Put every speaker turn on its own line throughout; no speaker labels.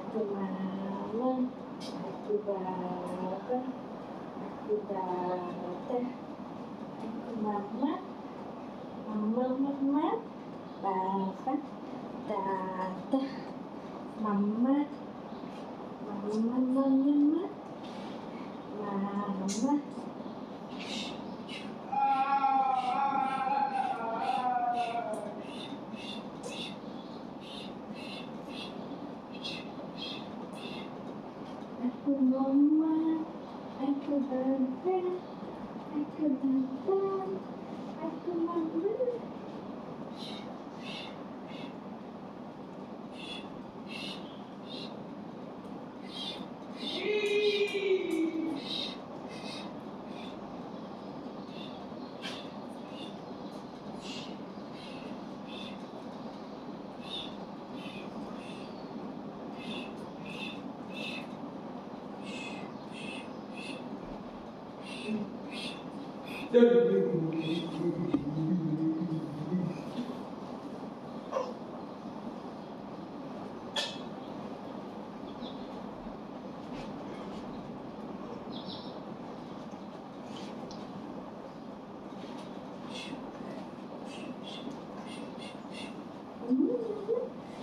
Aku mama, aku baba, aku dada, aku mama, mama mama, baba, dada, mama, mama mama mama, mama. Aku mama, aku baba, aku dada, aku mama.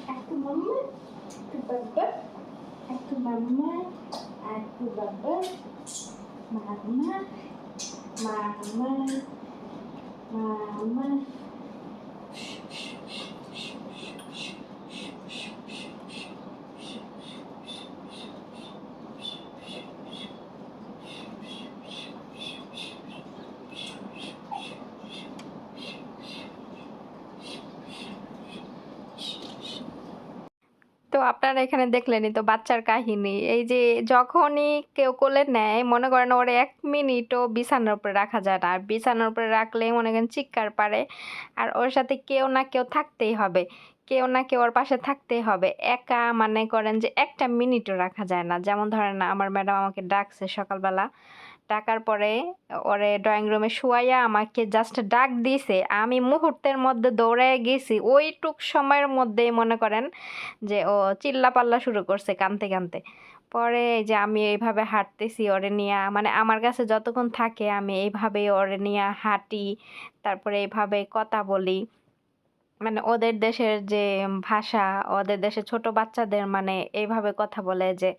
Aku mama, aku baba, aku mama, aku baba, mama, mama, mama.
তো আপনারা এখানে দেখলেনই তো বাচ্চার কাহিনী। এই যে যখনই কেউ কোলে নেয় মনে করেন ওরে ১ মিনিটও বিছানার উপরে রাখা যায় না। আর বিছানার উপরে রাখলেই মনে করেন চিৎকার পারে। আর ওর সাথে কেউ না কেউ থাকতেই হবে। কেউ না কেউ ওর পাশে থাকতেই হবে। একা মানে করেন যে ১ টা মিনিটও রাখা যায় না। যেমন ধরেন আমার ম্যাডাম আমাকে ডাকছে সকালবেলা। ডাকার পরে ওরে ড্রয়িং রুমে শুয়াইয়া আমাকে জাস্ট ডাক দিছে। আমি মুহূর্তের মধ্যে দৌড়াইয়া গেছি। ওইটুক সময়ের মধ্যেই মনে করেন যে ও চিল্লাপাল্লা শুরু করছে কাঁদতে কাঁদতে। পরে এই যে আমি এইভাবে হাঁটতেছি ওরে নিয়া, মানে আমার কাছে যতক্ষণ থাকে আমি এইভাবেই ওরে নিয়া হাঁটি। তারপরে এইভাবে কথা বলি। মানে ওদের দেশের যে ভাষা, ওদের দেশের ছোট বাচ্চাদের মানে এইভাবে কথা বলে যে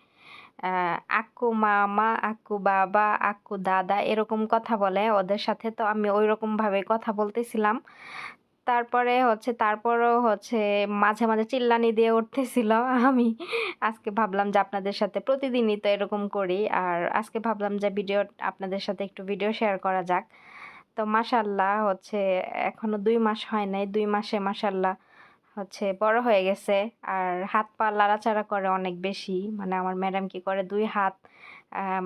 আক্কু মামা, আক্কু বাবা, আক্কু দাদা এরকম কথা বলে ওদের সাথে। তো আমি ওইরকম ভাবে কথা বলতেছিলাম। তারপরে হচ্ছে তারপরও হচ্ছে মাঝে মাঝে চিল্লানি দিয়ে উঠতেছিল। আমি আজকে ভাবলাম যে আপনাদের সাথে প্রতিদিনই তো এরকম করি। আর আজকে ভাবলাম যে আপনাদের সাথে একটু ভিডিও শেয়ার করা যাক। তো মাশাআল্লাহ হচ্ছে এখনো ২ মাস হয় নাই। ২ মাসে মাশাআল্লাহ হচ্ছে বড় হয়ে গেছে। আর হাত পা নাড়াচাড়া করে অনেক বেশি। মানে আমার ম্যাডাম কি করে ২ হাত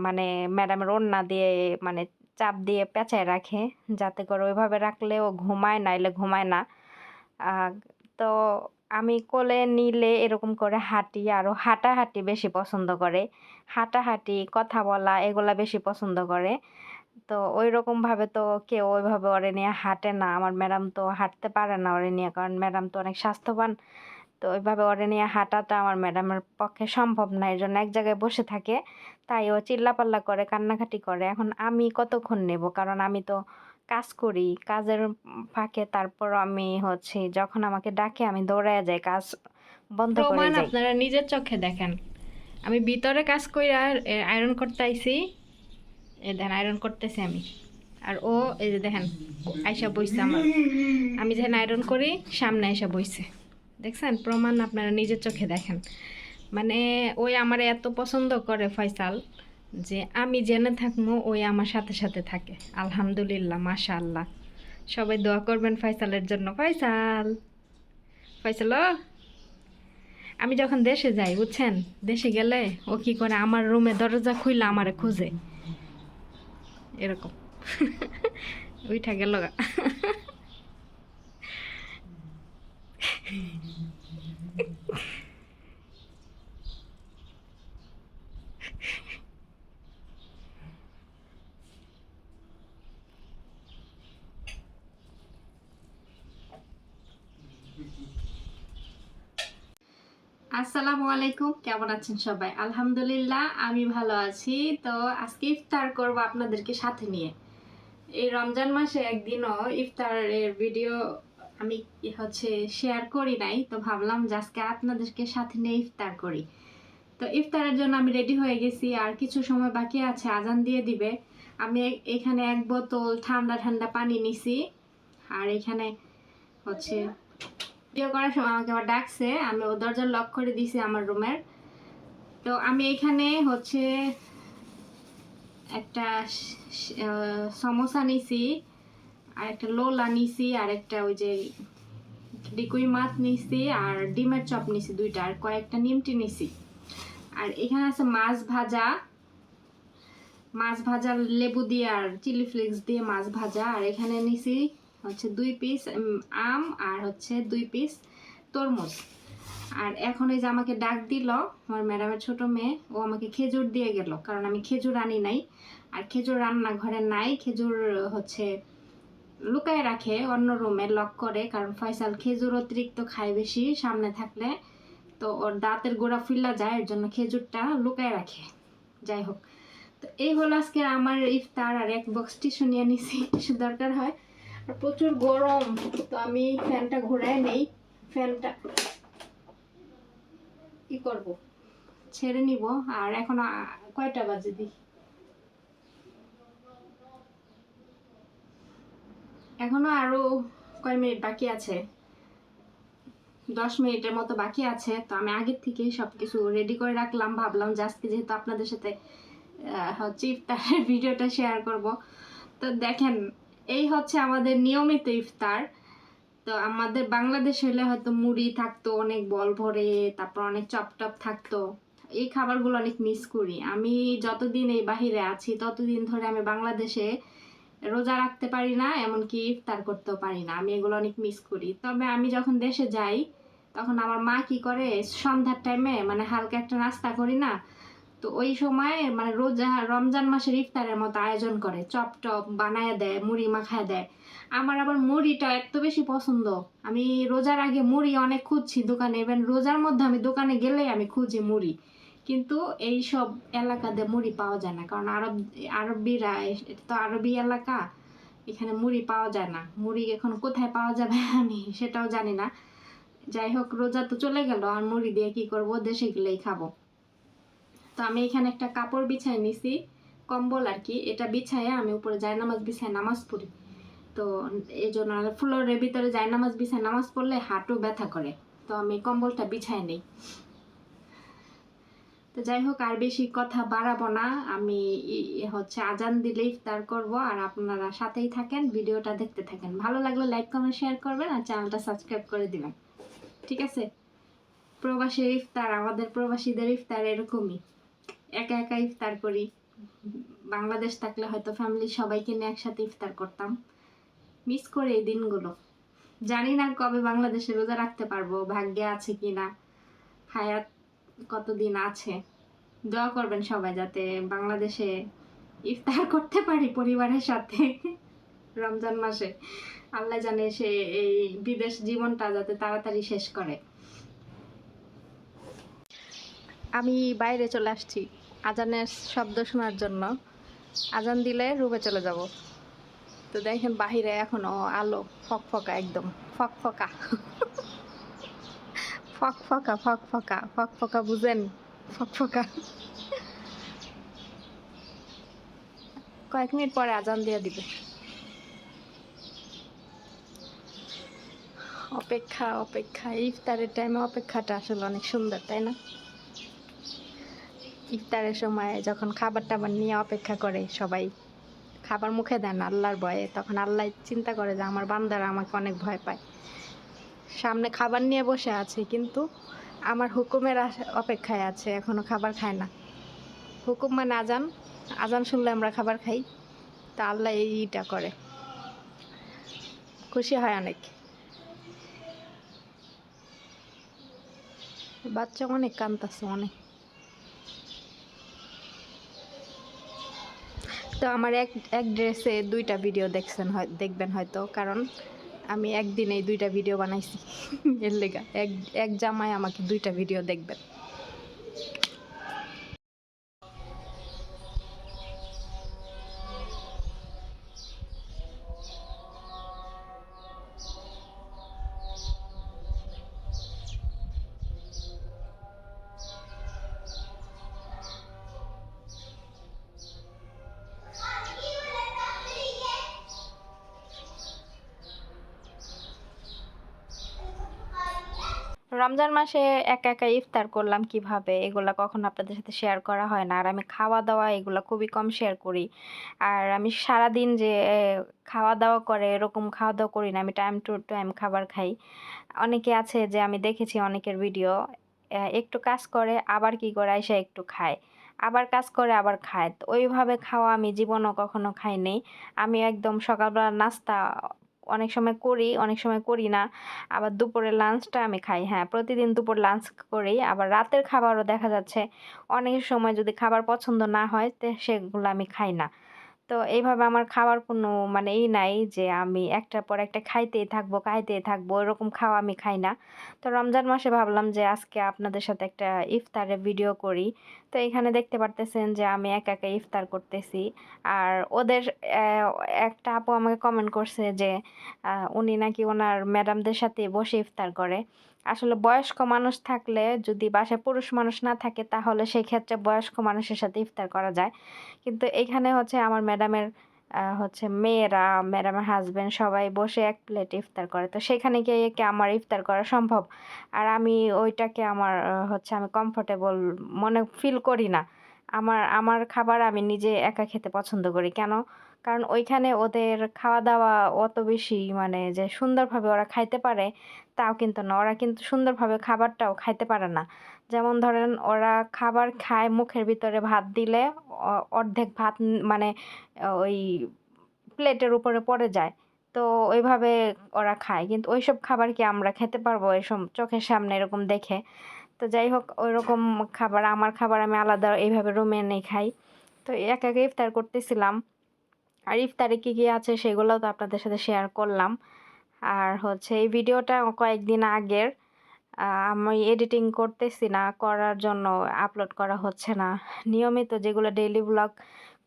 মানে ম্যাডামের ওড়না দিয়ে মানে চাপ দিয়ে পেঁচায় রাখে। যাতে করে ওইভাবে রাখলে ও ঘুমায়, নাইলে ঘুমায় না। আ তো আমি কোলে নিলে এরকম করে হাঁটি। আরও হাঁটাহাঁটি বেশি পছন্দ করে। হাঁটাহাঁটি, কথা বলা এগুলা বেশি পছন্দ করে। তো ওইরকমভাবে তো কেউ ওইভাবে ওরে নিয়ে হাঁটে না। আমার ম্যাডাম তো হাঁটতে পারে না ওরে নিয়ে। কারণ ম্যাডাম তো অনেক স্বাস্থ্যবান। তো ওইভাবে ওরে নিয়ে হাঁটাটা আমার ম্যাডামের পক্ষে সম্ভব না। এজন্য এক জায়গায় বসে থাকে। তাই ও চিল্লাপাল্লা করে, কান্নাকাটি করে। এখন আমি কতক্ষণ নেব? কারণ আমি তো কাজ করি। কাজের ফাঁকে তারপরও আমি হচ্ছে যখন আমাকে ডাকে আমি দৌড়াইয়া যাই, কাজ বন্ধ করে
প্রমাণ
যাই।
আপনারা নিজের চোখে দেখেন। আমি ভিতরে কাজ কইরা আয়রন করতে আইছি। এই দেখেন আয়রন করতেছি আমি। আর ও এই যে দেখেন আইসা বইছে আমার। আমি যেখানে আয়রন করি সামনে আইসা বইছে। দেখছেন? প্রমাণ আপনারা নিজের চোখে দেখেন। মানে ওই আমারে এত পছন্দ করে ফয়সাল যে আমি জেনে থাকবো ওই আমার সাথে সাথে থাকে। আলহামদুলিল্লাহ, মাশাআল্লাহ। সবাই দোয়া করবেন ফয়সালের জন্য। ফয়সাল, ফয়সাল ও, আমি যখন দেশে যাই বুঝছেন, দেশে গেলে ও কি করে আমার রুমে দরজা খুইলা আমারে খুঁজে এরকম। উইঠা গেল গা। আসসালামু আলাইকুম, কেমন আছেন সবাই? আলহামদুলিল্লাহ আমি ভালো আছি। তো আজকে ইফতার করব আপনাদেরকে সাথে নিয়ে। এই রমজান মাসে একদিনও ইফতারের ভিডিও আমি শেয়ার করি নাই, তো ভাবলাম যে আজকে আপনাদেরকে সাথে নিয়ে ইফতার করি। তো ইফতারের জন্য আমি রেডি হয়ে গেছি, আর কিছু সময় বাকি আছে, আজান দিয়ে দিবে। আমি এখানে এক বোতল ঠান্ডা ঠান্ডা পানি নিছি, আর এখানে হচ্ছে ভিডিও করার সময় আমাকে আবার ডাকছে, আমি ও দরজা লক করে দিয়েছি আমার রুমের। তো আমি এখানে একটা সমোসা নিছি, আর একটা লোলা নিছি, আর একটা ওই যে ডিকুই মাছ নিছি, আর ডিমের চপ নিছি দুইটা, আর কয়েকটা নিমটি নিছি। আর এখানে আছে মাছ ভাজা লেবু দিয়ে আর চিলি ফ্লেক্স দিয়ে মাছ ভাজা। আর এখানে নিছি 2 পিস আম, আর 2 পিস তরমুজ। আর এখন এই যে আমাকে ডাক দিল আমার ম্যাডামের ছোট মেয়ে, ও আমাকে খেজুর দিয়ে গেল, কারণ আমি খেজুর আনি নাই। আর খেজুর রান্নাঘরে নাই, খেজুর লুকায় রাখে অন্য রুমে লক করে, কারণ ফয়সাল খেজুর অতিরিক্ত খায় বেশি সামনে থাকলে, তো ওর দাঁতের গোড়া ফুল্লা যায়, এর জন্য খেজুরটা লুকায় রাখে। যাই হোক, তো এই হলো আজকে আমার ইফতার। আর এক বক্স টিস্যু নিয়ে নিছি, টিস্যু দরকার হয়। আর প্রচুর গরম, তো আমি ফ্যানটা ঘোরায় নেই, ফ্যানটা কি করব, ছেড়ে নিব। আর এখন কয়টা বাজে দি, এখনো আরো কয় মিনিট বাকি আছে, 10 মিনিটের মতো বাকি আছে। তো আমি আগের থেকে সবকিছু রেডি করে রাখলাম, ভাবলাম যে আজকে যেহেতু আপনাদের সাথে ইফতারের ভিডিওটা শেয়ার করব। তো দেখেন, এই আমাদের নিয়মিত ইফতার। তো আমাদের বাংলাদেশে হলে হয়তো মুড়ি থাকতো অনেক বল ভরে, তারপর অনেক চপ টপ থাকতো। এই খাবারগুলো অনেক মিস করি আমি। যতদিন এই বাহিরে আছি ততদিন ধরে আমি বাংলাদেশে রোজা রাখতে পারি না, এমনকি ইফতার করতেও পারি না। আমি এগুলো অনেক মিস করি। তবে আমি যখন দেশে যাই তখন আমার মা কি করে, সন্ধ্যার টাইমে মানে হালকা একটা নাস্তা করি না, তো ওই সময় মানে রমজান মাসের ইফতারের মতো আয়োজন করে, চপ টপ বানায় দেয়, মুড়ি মাখায় দেয়। আমার আবার মুড়িটা এত বেশি পছন্দ, আমি রোজার আগে মুড়ি অনেক খুঁজছি দোকানে, ইভেন রোজার মধ্যে আমি দোকানে গেলেই আমি খুঁজি মুড়ি। কিন্তু এই সব এলাকাতে মুড়ি পাওয়া যায় না, কারণ আরবিরা, এটা তো আরবি এলাকা, এখানে মুড়ি পাওয়া যায় না। মুড়ি এখন কোথায় পাওয়া যাবে আমি সেটাও জানি না। যাই হোক, রোজা তো চলে গেল, আর মুড়ি দিয়ে কি করব, দেশে গেলেই খাবো। তো আমি এখানে একটা কাপড় বিছাই নিছি, কম্বল আর কি, এটা বিছায় আমি উপরে জায়নামাজ বিছায় নামাজ পড়ি। তো এই জন্য ফ্লোরের ভিতরে জায়নামাজ বিছায় নামাজ পড়লে হাঁটু ব্যথা করে, তো আমি কম্বলটা বিছাই নেই। তো যাই হোক, আর বেশি কথা বাড়াবো না, আমি আজান দিলে ইফতার করব। আর আপনারা সাথেই থাকেন, ভিডিওটা দেখতে থাকেন। ভালো লাগলে লাইক কমেন্ট শেয়ার করবেন, আর চ্যানেলটা সাবস্ক্রাইব করে দিবেন, ঠিক আছে? প্রবাসী ইফতার, আমাদের প্রবাসীদের ইফতার এরকমই, একা একা ইফতার করি। বাংলাদেশ থাকলে হয়তো ফ্যামিলির সবাইকে নিয়ে একসাথে ইফতার করতাম। মিস করে এই দিনগুলো। জানি না কবে বাংলাদেশে রোজা রাখতে পারবো, ভাগ্যে আছে কিনা, হায়াত কতদিন আছে। দোয়া করবেন সবাই যাতে বাংলাদেশে ইফতার করতে পারি পরিবারের সাথে রমজান মাসে। আল্লাহ জানে সে এই বিদেশ জীবনটা যাতে তাড়াতাড়ি শেষ করে। আমি বাইরে চলে আসছি আজানের শব্দ শোনার জন্য, আজান দিলে রুমে চলে যাব। তো দেখেন বাহিরে এখনো আলো ফকফকা, একদম ফকফকা ফকফকা ফকফকা ফকফকা, বুঝেন? ফকফকা। কয়েক মিনিট পরে আজান দিয়ে দিবে। অপেক্ষা অপেক্ষা, ইফতারের টাইমে অপেক্ষাটা আসলে অনেক সুন্দর, তাই না? ইফতারের সময় যখন খাবার টাবার নিয়ে অপেক্ষা করে সবাই, খাবার মুখে দেন আল্লাহর ভয়ে, তখন আল্লাহ চিন্তা করে যে আমার বান্দারা আমাকে অনেক ভয় পায়। সামনে খাবার নিয়ে বসে আছে, কিন্তু আমার হুকুমের অপেক্ষায় আছে, এখনো খাবার খায় না। হুকুম মানে আজান, আজান শুনলে আমরা খাবার খাই। তা আল্লাহ এইটা করে, খুশি হয় অনেক। বাচ্চা অনেক কাঁদতেছে অনেক। তো আমার এক ড্রেসে 2টা ভিডিও দেখবেন হয়তো, কারণ আমি একদিনেই 2টা ভিডিও বানাইছি এর লেগা এক এক জামাই আমাকে 2টা ভিডিও দেখবেন।
রমজান মাসে একা একা ইফতার করলাম কিভাবে, এগুলা কখনো আপনাদের সাথে শেয়ার করা হয় না। আর আমি খাওয়া দাওয়া এগুলা খুবই কম শেয়ার করি। আর আমি সারাদিন যে খাওয়া দাওয়া করে এরকম খাওয়া দাওয়া করি না, আমি টাইম টু টাইম খাবার খাই। অনেকে আছে যে আমি দেখেছি অনেকের ভিডিও, একটু কাজ করে আবার কি করে আইসা একটু খায়, আবার কাজ করে আবার খায়। তো ওইভাবে খাওয়া আমি জীবনও কখনো খাইনি। আমি একদম সকালবেলা নাস্তা অনেক সময় করি, অনেক সময় করি না। আবার দুপুরের লাঞ্চটা আমি খাই। হ্যাঁ, প্রতিদিন দুপুর লাঞ্চ করি। আবার রাতের খাবারও দেখা যাচ্ছে অনেক সময় যদি খাবার পছন্দ না হয় তো সেগুলো আমি খাই না। তো এইভাবে আমার খাওয়ার কোনো মানে নাই যে আমি একটার পর একটা খাইতেই থাকবো, খাইতেই থাকবো, এরকম খাওয়া আমি খাই না। তো রমজান মাসে ভাবলাম যে আজকে আপনাদের সাথে একটা ইফতারের ভিডিও করি। তো এখানে দেখতে পারতেছেন যে আমি একা একা ইফতার করতেছি। আর ওদের একটা আপু আমাকে কমেন্ট করছে যে উনি নাকি ওনার ম্যাডামদের সাথে বসে ইফতার করে। আসলে বয়স্ক মানুষ থাকলে, যদি বাসায় পুরুষ মানুষ না থাকে তাহলে সেক্ষেত্রে বয়স্ক মানুষের সাথে ইফতার করা যায়। কিন্তু এখানে হচ্ছে আমার ম্যাডামের হচ্ছে মেয়েরা, ম্যাডামের হাজবেন্ড সবাই বসে এক প্লেট ইফতার করে। তো সেখানে গিয়ে কি আমার ইফতার করা সম্ভব? আর আমি ওইটাকে আমার হচ্ছে আমি কমফোর্টেবল মনে ফিল করি না। আমার আমার খাবার আমি নিজে একা খেতে পছন্দ করি। কেন? কারণ ওইখানে ওদের খাওয়া দাওয়া অত বেশি মানে যে সুন্দরভাবে ওরা খাইতে পারে তাও কিন্তু না। ওরা কিন্তু সুন্দরভাবে খাবারটাও খাইতে পারে না। যেমন ধরেন ওরা খাবার খায়, মুখের ভিতরে ভাত দিলে অর্ধেক ভাত মানে ওই প্লেটের উপরে পড়ে যায়। তো ওইভাবে ওরা খায়। কিন্তু ওইসব খাবার কি আমরা খেতে পারবো এসব চোখের সামনে এরকম দেখে? তো যাই হোক, ওইরকম খাবার, আমার খাবার আমি আলাদা এইভাবে রুমে এনে খাই। তো একা একা ইফতার করতেছিলাম। আর ইফতারে কি কি আছে সেগুলোও তো আপনাদের সাথে শেয়ার করলাম। আর হচ্ছে এই ভিডিওটা কয়েকদিন আগের, আমি এডিটিং করতেছি না, করার জন্য আপলোড করা হচ্ছে না। নিয়মিত যেগুলো ডেইলি ব্লগ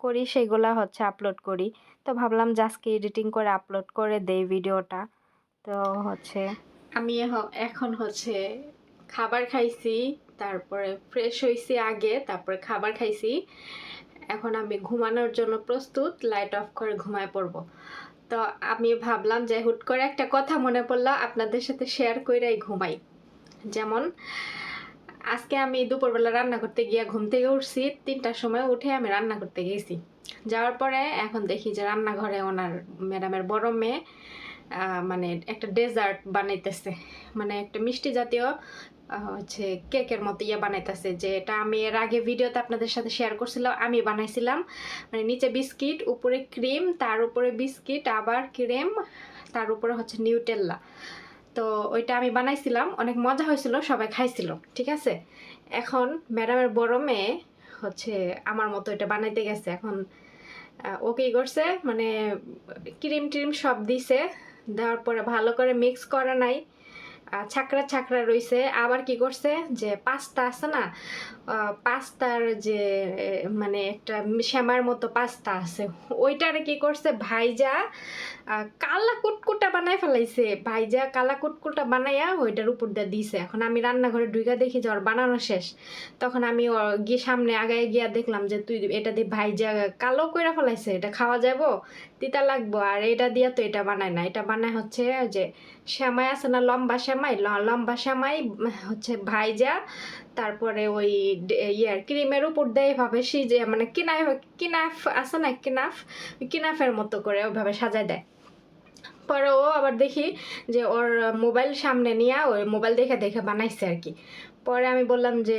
করি সেগুলো হচ্ছে আপলোড করি। তো ভাবলাম যে আজকে এডিটিং করে আপলোড করে দেই ভিডিওটা। তো হচ্ছে
আমি এখন হচ্ছে খাবার খাইছি, তারপরে ফ্রেশ হইছি আগে, তারপরে খাবার খাইছি। এখন আমি ঘুমানোর জন্য প্রস্তুত, লাইট অফ করে ঘুমায় পড়বো। তো আমি ভাবলাম যে হুট করে একটা কথা মনে পড়লো, আপনাদের সাথে শেয়ার কইরাই ঘুমাই। যেমন আজকে আমি দুপুরবেলা রান্না করতে গিয়ে ঘুম থেকে উঠছি 3টার সময়, উঠে আমি রান্না করতে গেছি। যাওয়ার পরে এখন দেখি যে রান্নাঘরে ওনার ম্যাডামের বড় মেয়ে মানে একটা ডেজার্ট বানাইতেছে, মানে একটা মিষ্টি জাতীয় হচ্ছে কেকের মতো ইয়ে বানাইতেছে। যে এটা আমি এর আগে ভিডিওতে আপনাদের সাথে শেয়ার করছিলাম, আমি বানাইছিলাম। মানে নিচে বিস্কিট, উপরে ক্রিম, তার উপরে বিস্কিট, আবার ক্রিম, তার উপরে হচ্ছে নিউটেল্লা। তো ওইটা আমি বানাইছিলাম, অনেক মজা হয়েছিল, সবাই খাইছিল, ঠিক আছে। এখন ম্যাডামের বড় মেয়ে হচ্ছে আমার মতো এটা বানাইতে গেছে। এখন ও কি করছে, মানে ক্রিম ট্রিম সব দিছে, দেওয়ার পরে ভালো করে মিক্স করে নাই, ছাকরা ছাকরা রইছে। আবার কি করছে যে পাস্তা আছে না, পাস্তার যে মানে একটা শ্যামার মতো পাস্তা আছে, ওইটারে কি করছে ভাইজা কালা কুটকুটা বানাই ফেলাইছে। ভাইজা কালা কুটকুটা বানাইয়া ওইটার উপর দিয়ে দিছে। এখন আমি রান্নাঘরে ঢুইকা দেখি যে ওর বানানো শেষ। তখন আমি গিয়ে সামনে আগায় গিয়া দেখলাম যে তুই এটা দিয়ে ভাইজা কালো কইরা ফেলাইছে, এটা খাওয়া যাবো, তিতা লাগবো। আর এটা দিয়া তো এটা বানায় না, এটা বানায় হচ্ছে যে শ্যামাই আছে না, লম্বা শ্যামাই, লম্বা শ্যামাই হচ্ছে ভাইজা, তারপরে ওই ইয়ার ক্রিমের উপর দেয় এভাবে সিজে, মানে কিনাফ আছে না, কিনাফের মতো করে ওইভাবে সাজায় দেয়। পরে ও আবার দেখি যে ওর মোবাইল সামনে নিয়ে ওই মোবাইল দেখে দেখে বানাইছে আর কি। পরে আমি বললাম যে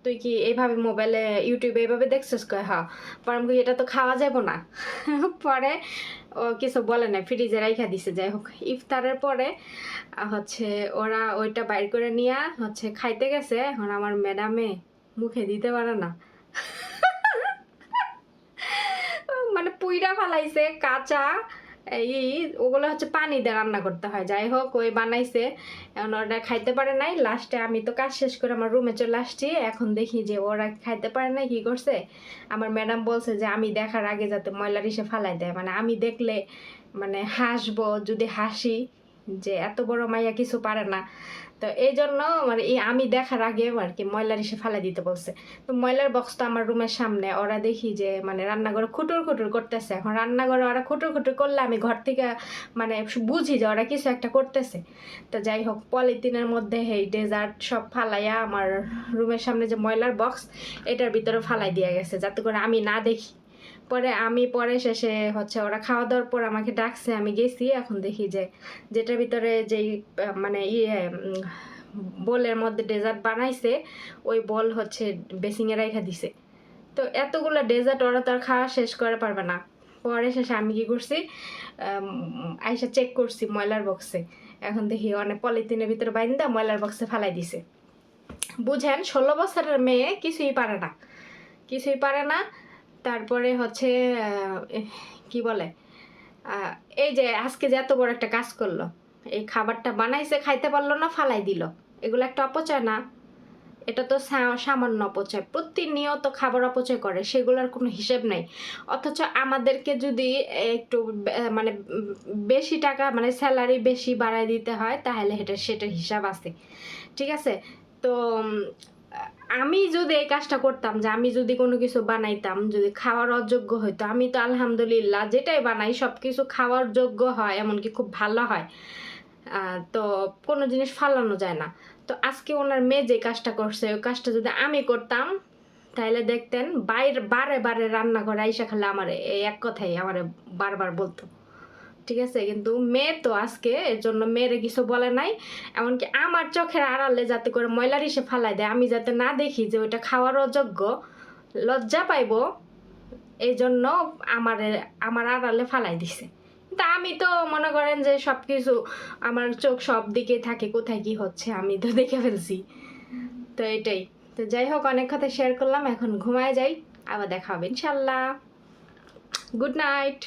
তুই কি এইভাবে মোবাইলে ইউটিউবে এইভাবে দেখছিস? কয় হ্যাঁ। পরে আমি এটা তো খাওয়া যাবো না। পরে ও কিছু বলে না, ফ্রিজে রাইখা দিছে। যাই হোক, ইফতারের পরে হচ্ছে ওরা ওইটা বাইর করে নিয়ে হচ্ছে খাইতে গেছে। এখন আমার ম্যাডামে মুখে দিতে পারে না, মানে পুইরা ফালাইছে কাঁচা, এই ওগুলো হচ্ছে পানি দিয়ে রান্না করতে হয়। যাই হোক ওই বানাইছে, এখন ওরা খাইতে পারে নাই। লাস্টে আমি তো কাজ শেষ করে আমার রুমে চলে আসছি, এখন দেখি যে ওরা খাইতে পারে নাই। কি করছে আমার ম্যাডাম বলছে যে আমি দেখার আগে যাতে ময়লার ইসে ফালাই দেয়, মানে আমি দেখলে মানে হাসবো, যদি হাসি যে এত বড় মাইয়া কিছু পারে না। তো এই জন্য মানে এই আমি দেখার আগে আর কি ময়লার এসে ফেলে দিতে বলছে। তো ময়লার বক্সটা আমার রুমের সামনে, ওরা দেখি যে মানে রান্নাঘরে খুটুর খুটুর করতেছে। এখন রান্নাঘরে ওরা খুটুর খুটুর করলে আমি ঘর থেকে মানে বুঝি যে ওরা কিছু একটা করতেছে। তো যাই হোক পলিথিনের মধ্যে এই ডেজার্ট সব ফালাইয়া আমার রুমের সামনে যে ময়লার বক্স এটার ভিতরে ফালাই দিয়ে গেছে, যাতে করে আমি না দেখি। পরে শেষে হচ্ছে ওরা খাওয়া দাওয়ার পর আমাকে ডাকছে, আমি গেছি। এখন দেখি যে যেটার ভিতরে যেই মানে বোলের মধ্যে ডেজার্ট বানাইছে ওই বল হচ্ছে বেসিংয়ে রেখে দিছে। তো এতগুলো ডেজার্ট ওরা তো আর খাওয়া শেষ করে পারবে না। পরে শেষে আমি কি করছি, আইসা চেক করছি ময়লার বক্সে। এখন দেখি অনেক পলিথিনের ভিতরে বাইন্দা ময়লার বক্সে ফালাই দিছে। বুঝেন 16 বছরের মেয়ে কিছুই পারে না, কিছুই পারে না। তারপরে হচ্ছে কি বলে এই যে আজকে যে এত বড় একটা কাজ করলো, এই খাবারটা বানাইছে খাইতে পারলো না, ফালাই দিল। এগুলো একটা অপচয় না? এটা তো সামান্য অপচয়। প্রতিনিয়ত খাবার অপচয় করে, সেগুলোর কোনো হিসেব নাই। অথচ আমাদেরকে যদি একটু মানে বেশি টাকা মানে স্যালারি বেশি বাড়ায় দিতে হয় তাহলে সেটার হিসাব আছে, ঠিক আছে? তো আমি যদি এই কাজটা করতাম, যে আমি যদি কোনো কিছু বানাইতাম যদি খাওয়ার অযোগ্য হইতো, আমি তো আলহামদুলিল্লাহ যেটাই বানাই সব কিছু খাওয়ার যোগ্য হয়, এমনকি খুব ভালো হয়। তো কোনো জিনিস ফালানো যায় না। তো আজকে ওনার মেয়ে যে কাজটা করছে ওই কাজটা যদি আমি করতাম তাহলে দেখতেন বারে বারে রান্না করে আইসা খালে আমার এই এক কথাই আমার বারবার বলতো, ঠিক আছে? কিন্তু মেয়ে তো আজকে এর জন্য মেয়েরে কিছু বলে নাই। এমনকি আমার চোখের আড়ালে যাতে করে ময়লার ইসে ফালাই দেয়, আমি যাতে না দেখি যে ওইটা খাওয়ার অযোগ্য, লজ্জা পাইবো, এই জন্য আমার আড়ালে ফালাই দিছে। তা আমি তো মনে করেন যে সব কিছু আমার চোখ সব দিকে থাকে, কোথায় কি হচ্ছে আমি তো দেখে ফেলছি। তো এটাই। তো যাই হোক অনেক কথা শেয়ার করলাম, এখন ঘুমায় যাই, আবার দেখা হবে ইনশাল্লাহ। Good night.